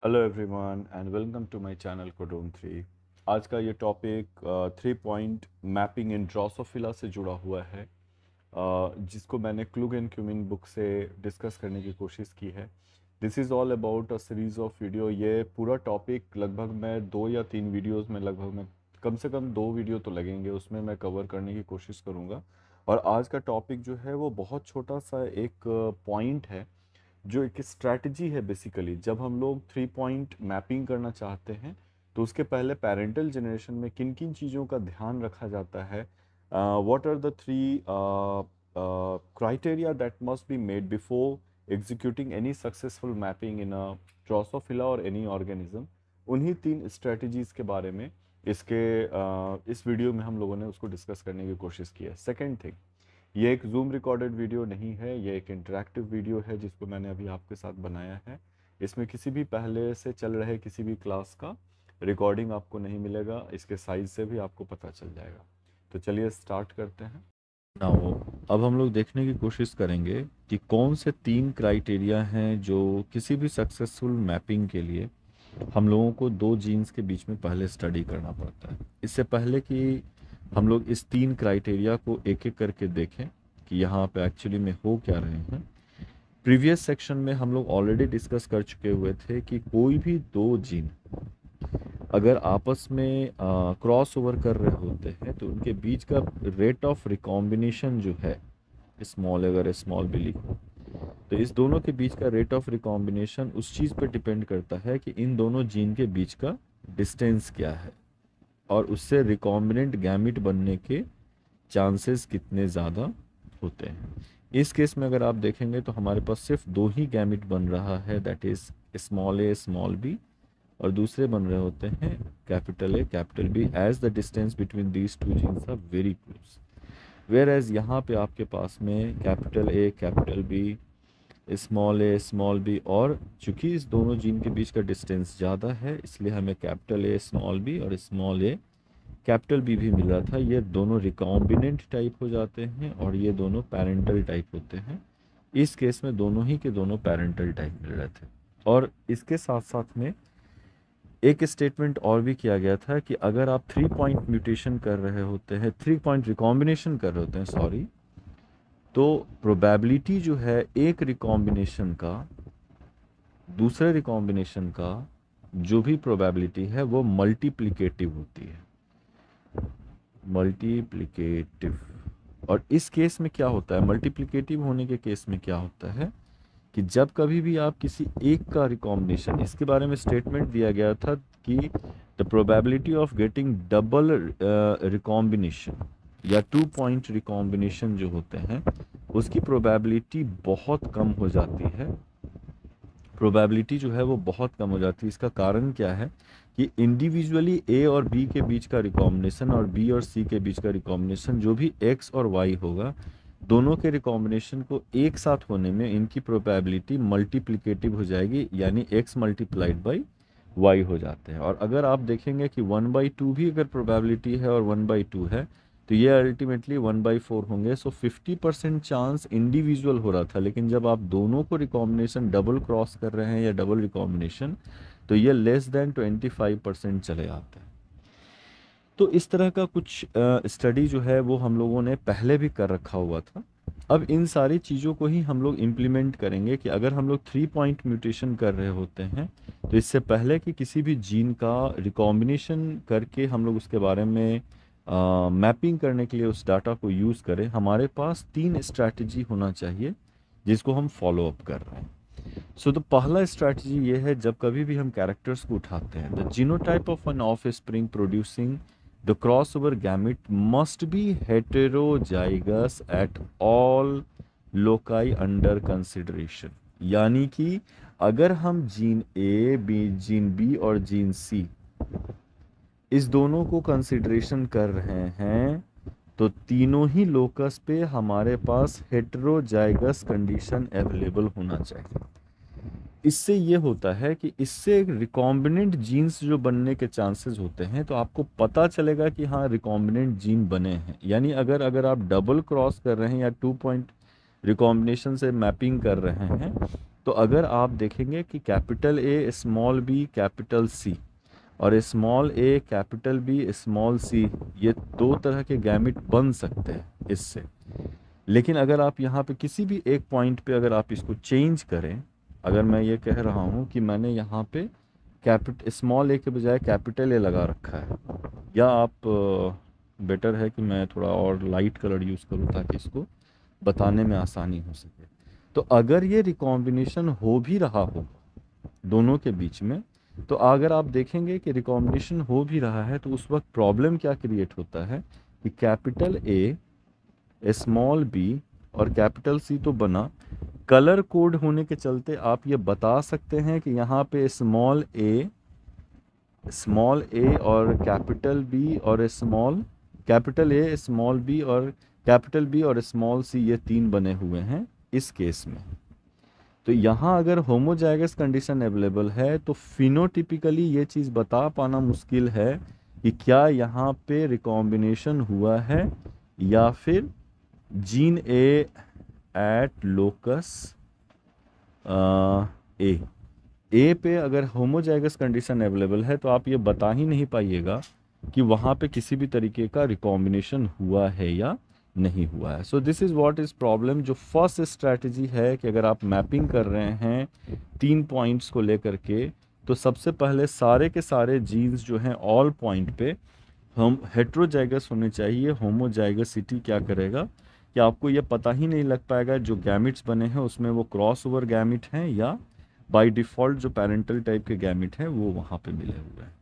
Hello everyone and welcome to my channel codon 3। आज का ये topic 3 point mapping in Drosophila से जुड़ा हुआ है, जिसको मैंने क्लूग एंड क्यूमिन बुक से डिस्कस करने की कोशिश की है। This is all about a series of video. ये पूरा टॉपिक लगभग मैं 2 या 3 वीडियोस में लगभग मैं कम से कम 2 वीडियो तो लगेंगे, उसमें मैं कवर करने की कोशिश करूँगा। और आज का टॉपिक जो है वो बहुत छोटा सा एक पॉइंट है, जो एक स्ट्रैटेजी है। बेसिकली जब हम लोग 3 पॉइंट मैपिंग करना चाहते हैं तो उसके पहले पेरेंटल जनरेशन में किन किन चीज़ों का ध्यान रखा जाता है, what are the 3 criteria that must be made before executing any successful mapping in a Drosophila और एनी ऑर्गेनिज्म। उन्हीं 3 स्ट्रेटजीज के बारे में इस वीडियो में हम लोगों ने उसको डिस्कस करने की कोशिश की है। सेकेंड थिंग, ये एक जूम रिकॉर्डेड वीडियो नहीं है, ये एक इंटरेक्टिव वीडियो है जिसको मैंने अभी आपके साथ बनाया है। इसमें किसी भी पहले से चल रहे किसी भी क्लास का रिकॉर्डिंग आपको नहीं मिलेगा, इसके साइज से भी आपको पता चल जाएगा। तो चलिए स्टार्ट करते हैं। नाउ अब हम लोग देखने की कोशिश करेंगे कि कौन से 3 क्राइटेरिया हैं जो किसी भी सक्सेसफुल मैपिंग के लिए हम लोगों को 2 जीन्स के बीच में पहले स्टडी करना पड़ता है। इससे पहले कि हम लोग इस 3 क्राइटेरिया को एक एक करके देखें कि यहाँ पे एक्चुअली में हो क्या रहे हैं, प्रीवियस सेक्शन में हम लोग ऑलरेडी डिस्कस कर चुके हुए थे कि कोई भी 2 जीन अगर आपस में क्रॉस ओवर कर रहे होते हैं तो उनके बीच का रेट ऑफ रिकॉम्बिनेशन जो है, स्मॉल अगर स्मॉल भी लिखो तो इस दोनों के बीच का रेट ऑफ रिकॉम्बिनेशन उस चीज़ पर डिपेंड करता है कि इन दोनों जीन के बीच का डिस्टेंस क्या है और उससे रिकॉम्बिनेंट गैमिट बनने के चांसेस कितने ज़्यादा होते हैं। इस केस में अगर आप देखेंगे तो हमारे पास सिर्फ 2 ही गैमिट बन रहा है, that is small A small B, और दूसरे बन रहे होते हैं capital A capital B, as the distance between these 2 genes are very close. Whereas यहाँ पे आपके पास में capital A capital B, small A small B, और चूंकि इस दोनों जीन के बीच का डिस्टेंस ज़्यादा है इसलिए हमें कैपिटल ए स्मॉल बी और स्मॉल ए कैपिटल बी भी मिल रहा था। ये दोनों रिकॉम्बिनेंट टाइप हो जाते हैं और ये दोनों पैरेंटल टाइप होते हैं। इस केस में दोनों ही के दोनों पैरेंटल टाइप मिल रहे थे। और इसके साथ साथ में एक स्टेटमेंट और भी किया गया था कि अगर आप 3 पॉइंट म्यूटेशन कर रहे होते हैं, 3 पॉइंट रिकॉम्बिनेशन कर रहे होते हैं सॉरी, तो प्रोबेबिलिटी जो है एक रिकॉम्बिनेशन का दूसरे रिकॉम्बिनेशन का जो भी प्रोबेबिलिटी है वो मल्टीप्लिकेटिव होती है, मल्टीप्लिकेटिव। और इस केस में क्या होता है, मल्टीप्लिकेटिव होने के केस में क्या होता है कि जब कभी भी आप किसी एक का रिकॉम्बिनेशन, इसके बारे में स्टेटमेंट दिया गया था कि the probability of getting double recombination या 2 पॉइंट रिकॉम्बिनेशन जो होते हैं उसकी प्रोबेबिलिटी बहुत कम हो जाती है। प्रोबेबिलिटी जो है वो बहुत कम हो जाती है। इसका कारण क्या है कि इंडिविजुअली ए और बी के बीच का रिकॉम्बिनेशन और बी और सी के बीच का रिकॉम्बिनेशन जो भी एक्स और वाई होगा, दोनों के रिकॉम्बिनेशन को एक साथ होने में इनकी प्रोबेबिलिटी मल्टीप्लिकेटिव हो जाएगी, यानी एक्स मल्टीप्लाइड बाई वाई हो जाते हैं। और अगर आप देखेंगे कि 1/2 भी अगर प्रोबेबिलिटी है और 1/2 है तो ये अल्टीमेटली 1/4 होंगे। सो 50% चांस इंडिविजुअल हो रहा था, लेकिन जब आप दोनों को रिकॉम्बिनेशन डबल क्रॉस कर रहे हैं या डबल रिकॉम्बिनेशन तो ये लेस देन 25% चले आते हैं। तो इस तरह का कुछ स्टडी जो है वो हम लोगों ने पहले भी कर रखा हुआ था। अब इन सारी चीज़ों को ही हम लोग इम्प्लीमेंट करेंगे कि अगर हम लोग 3 पॉइंट म्यूटेशन कर रहे होते हैं तो इससे पहले कि किसी भी जीन का रिकॉम्बिनेशन करके हम लोग उसके बारे में मैपिंग करने के लिए उस डाटा को यूज़ करें, हमारे पास 3 स्ट्रैटेजी होना चाहिए जिसको हम फॉलो अप कर रहे हैं। सो तो पहला स्ट्रैटेजी ये है, जब कभी भी हम कैरेक्टर्स को उठाते हैं, the genotype of an offspring producing the crossover gamete must be heterozygous at all loci under consideration. यानी कि अगर हम gene A B gene B और जीन सी इस दोनों को कंसिडरेशन कर रहे हैं तो तीनों ही लोकस पे हमारे पास हेटेरोजाइगस कंडीशन अवेलेबल होना चाहिए। इससे ये होता है कि इससे रिकॉम्बिनेंट जीन्स जो बनने के चांसेस होते हैं, तो आपको पता चलेगा कि हाँ रिकॉम्बिनेंट जीन बने हैं। यानी अगर अगर आप डबल क्रॉस कर रहे हैं या 2 पॉइंट रिकॉम्बिनेशन से मैपिंग कर रहे हैं तो अगर आप देखेंगे कि capital A small B capital C और small A capital B small C, ये दो तरह के गैमिट बन सकते हैं इससे। लेकिन अगर आप यहाँ पे किसी भी एक पॉइंट पे अगर आप इसको चेंज करें, अगर मैं ये कह रहा हूँ कि मैंने यहाँ पे स्मॉल ए के बजाय कैपिटल ए लगा रखा है, या आप बेटर है कि मैं थोड़ा और लाइट कलर यूज़ करूँ ताकि इसको बताने में आसानी हो सके। तो अगर ये रिकॉम्बिनेशन हो भी रहा हो दोनों के बीच में, तो अगर आप देखेंगे कि रिकॉम्बिनेशन हो भी रहा है, तो उस वक्त प्रॉब्लम क्या क्रिएट होता है कि कैपिटल ए स्मॉल बी और कैपिटल सी तो बना, कलर कोड होने के चलते आप ये बता सकते हैं कि यहाँ पे स्मॉल ए और कैपिटल बी और कैपिटल ए स्मॉल बी और कैपिटल बी और स्मॉल सी, ये तीन बने हुए हैं इस केस में। तो यहाँ अगर होमोजाइगस कंडीशन अवेलेबल है तो फिनोटिपिकली ये चीज़ बता पाना मुश्किल है कि क्या यहाँ पे रिकॉम्बिनेशन हुआ है या फिर जीन ए एट लोकस ए पे अगर होमोजाइगस कंडीशन अवेलेबल है तो आप ये बता ही नहीं पाइएगा कि वहाँ पे किसी भी तरीके का रिकॉम्बिनेशन हुआ है या नहीं हुआ है। So this is what is problem. जो फर्स्ट स्ट्रैटेजी है कि अगर आप मैपिंग कर रहे हैं 3 पॉइंट्स को लेकर के, तो सबसे पहले सारे के सारे जीन्स जो हैं ऑल पॉइंट पे हम हेट्रोजाइगस होने चाहिए। होमोजाइगसिटी क्या करेगा कि आपको ये पता ही नहीं लग पाएगा जो गैमिट्स बने हैं उसमें वो क्रॉस ओवर गैमिट हैं या बाय डिफ़ॉल्ट जो पेरेंटल टाइप के गैमिट हैं वो वहाँ पे मिले हुए हैं।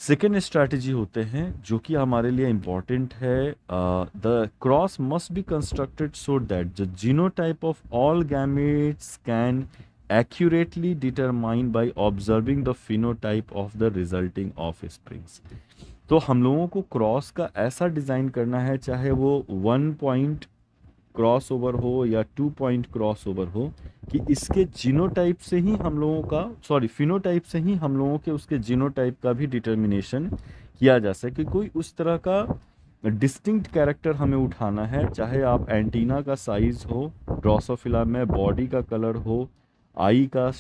सेकेंड स्ट्रैटेजी होते हैं जो कि हमारे लिए इम्पॉर्टेंट है, the cross must be constructed so that the genotype of all gametes can accurately determined by observing the phenotype of the resulting offsprings। तो हम लोगों को क्रॉस का ऐसा डिज़ाइन करना है, चाहे वो 1 पॉइंट क्रॉस ओवर हो या 2 पॉइंट क्रॉस ओवर हो, कि इसके जीनोटाइप से ही हम लोगों का फिनोटाइप से ही हम लोगों के उसके जीनोटाइप का भी डिटर्मिनेशन किया जा सके। कोई उस तरह का डिस्टिंक्ट कैरेक्टर हमें उठाना है, चाहे आप एंटीना का साइज़ हो, ड्रोसोफिला में बॉडी का कलर हो, आई का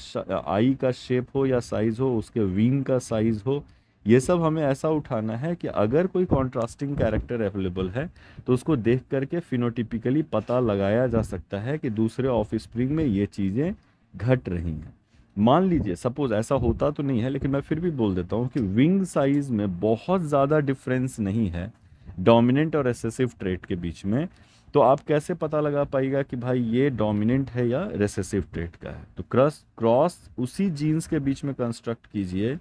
शेप हो या साइज़ हो, उसके विंग का साइज़ हो, ये सब हमें ऐसा उठाना है कि अगर कोई कॉन्ट्रास्टिंग कैरेक्टर अवेलेबल है तो उसको देख करके फिनोटिपिकली पता लगाया जा सकता है कि दूसरे ऑफस्प्रिंग में ये चीज़ें घट रही हैं। मान लीजिए सपोज ऐसा होता तो नहीं है, लेकिन मैं फिर भी बोल देता हूँ कि विंग साइज़ में बहुत ज़्यादा डिफरेंस नहीं है डोमिनेंट और रिसेसिव ट्रेट के बीच में, तो आप कैसे पता लगा पाएगा कि भाई ये डोमिनेंट है या रिसेसिव ट्रेट का है। तो क्रॉस उसी जीन्स के बीच में कंस्ट्रक्ट कीजिए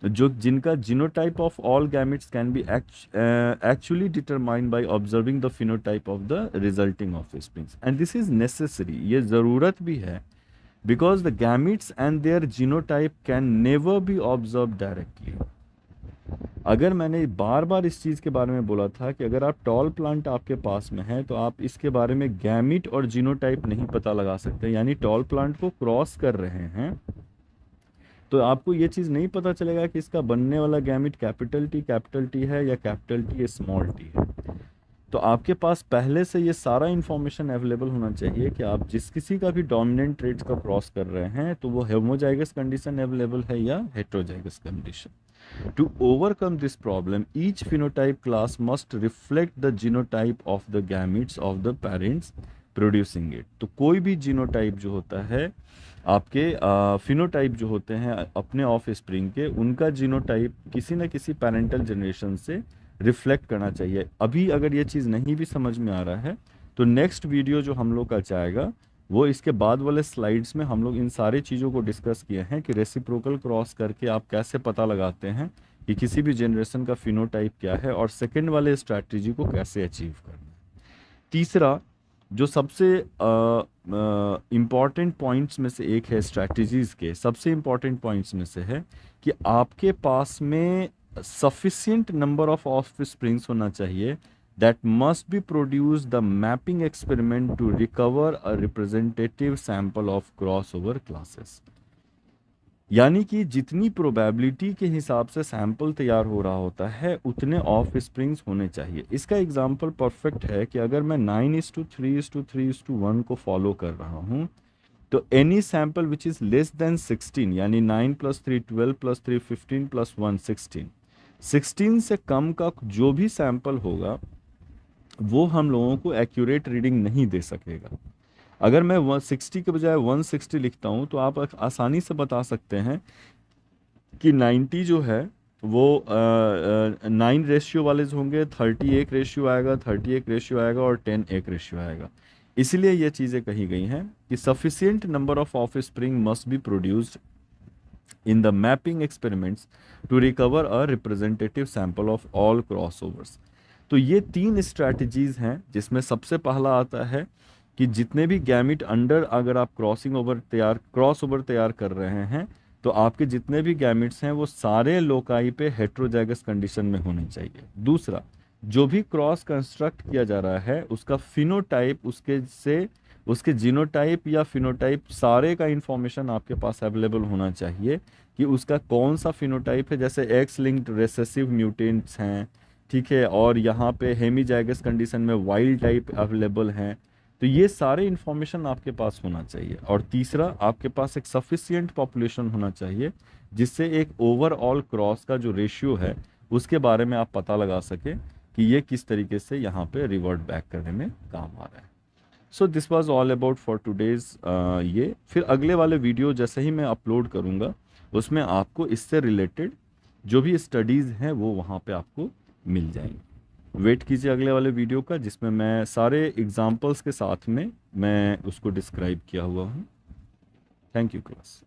जो जिनका genotype of all gametes can be actually determined by observing the phenotype of the resulting offsprings, and this is necessary, ये ज़रूरत भी है, because the gametes and their genotype can never be observe directly. अगर मैंने बार बार इस चीज़ के बारे में बोला था कि अगर आप टॉल प्लांट आपके पास में है तो आप इसके बारे में गैमिट और जीनोटाइप नहीं पता लगा सकते, यानी टॉल प्लांट को क्रॉस कर रहे हैं तो आपको ये चीज़ नहीं पता चलेगा कि इसका बनने वाला गैमिट कैपिटल टी है या कैपिटल टी स्मॉल टी है। तो आपके पास पहले से ये सारा इन्फॉर्मेशन अवेलेबल होना चाहिए कि आप जिस किसी का भी डोमिनेंट ट्रेट्स का क्रॉस कर रहे हैं तो वो होमोजाइगस कंडीशन अवेलेबल है या heterozygous condition. To overcome this problem, each phenotype class must reflect the genotype of the gametes of the parents producing it। तो कोई भी जीनोटाइप जो होता है आपके फिनोटाइप जो होते हैं अपने ऑफ स्प्रिंग के, उनका जीनोटाइप किसी न किसी पेरेंटल जनरेशन से रिफ्लेक्ट करना चाहिए। अभी अगर ये चीज़ नहीं भी समझ में आ रहा है तो नेक्स्ट वीडियो जो हम लोग का चाहेगा वो इसके बाद वाले स्लाइड्स में हम लोग इन सारी चीज़ों को डिस्कस किए हैं कि रेसिप्रोकल क्रॉस करके आप कैसे पता लगाते हैं कि किसी भी जनरेशन का फिनोटाइप क्या है और सेकंड वाले स्ट्रैटेजी को कैसे अचीव करना है। तीसरा जो सबसे इम्पॉर्टेंट पॉइंट्स में से एक है, स्ट्रैटेजीज़ के सबसे इम्पॉर्टेंट पॉइंट्स में से है कि आपके पास में सफिशिएंट नंबर ऑफ ऑफस्प्रिंग्स होना चाहिए that must be produce the mapping experiment to recover a representative sample of crossover classes। यानी कि जितनी प्रोबेबिलिटी के हिसाब से सैंपल तैयार हो रहा होता है उतने ऑफ स्प्रिंग्स होने चाहिए। इसका एग्जांपल परफेक्ट है कि अगर मैं 9:3:3:1 को फॉलो कर रहा हूँ तो any sample which is less than 16 यानी 9 + 3 12 + 3 15 + 1 16, 16 से कम का जो भी सैंपल होगा वो हम लोगों को एक्यूरेट रीडिंग नहीं दे सकेगा। अगर मैं 160 के बजाय 160 लिखता हूँ तो आप आसानी से बता सकते हैं कि 90 जो है वो 9 रेशियो वाले होंगे, 30 एक रेशियो आएगा, 30 एक रेशियो आएगा और 10 एक रेशियो आएगा। इसलिए ये चीज़ें कही गई हैं कि sufficient number of offspring must be produced in the mapping experiments to recover a representative sample of all crossovers। तो ये 3 स्ट्रैटेजीज हैं जिसमें सबसे पहला आता है कि जितने भी गैमिट अंडर अगर आप क्रॉस ओवर तैयार कर रहे हैं तो आपके जितने भी गैमिट्स हैं वो सारे लोकाई पे हेट्रोजाइगस कंडीशन में होने चाहिए। दूसरा, जो भी क्रॉस कंस्ट्रक्ट किया जा रहा है उसका फिनोटाइप उसके जीनोटाइप या फिनोटाइप सारे का इंफॉर्मेशन आपके पास अवेलेबल होना चाहिए कि उसका कौन सा फिनोटाइप है। जैसे एक्स लिंक्ड रेसेसिव म्यूटेंट्स हैं, ठीक है, और यहाँ पे हेमीजाइगस कंडीशन में वाइल्ड टाइप अवेलेबल हैं। तो ये सारे इंफॉर्मेशन आपके पास होना चाहिए। और तीसरा, आपके पास एक सफिशिएंट पॉपुलेशन होना चाहिए जिससे एक ओवरऑल क्रॉस का जो रेशियो है उसके बारे में आप पता लगा सकें कि ये किस तरीके से यहाँ पे रिवर्ट बैक करने में काम आ रहा है। So this was all about for today's. ये फिर अगले वाले वीडियो जैसे ही मैं अपलोड करूँगा उसमें आपको इससे रिलेटेड जो भी स्टडीज़ हैं वो वहाँ पे आपको मिल जाएंगी। वेट कीजिए अगले वाले वीडियो का जिसमें मैं सारे एग्जाम्पल्स के साथ में मैं उसको डिस्क्राइब किया हुआ हूँ। Thank you class.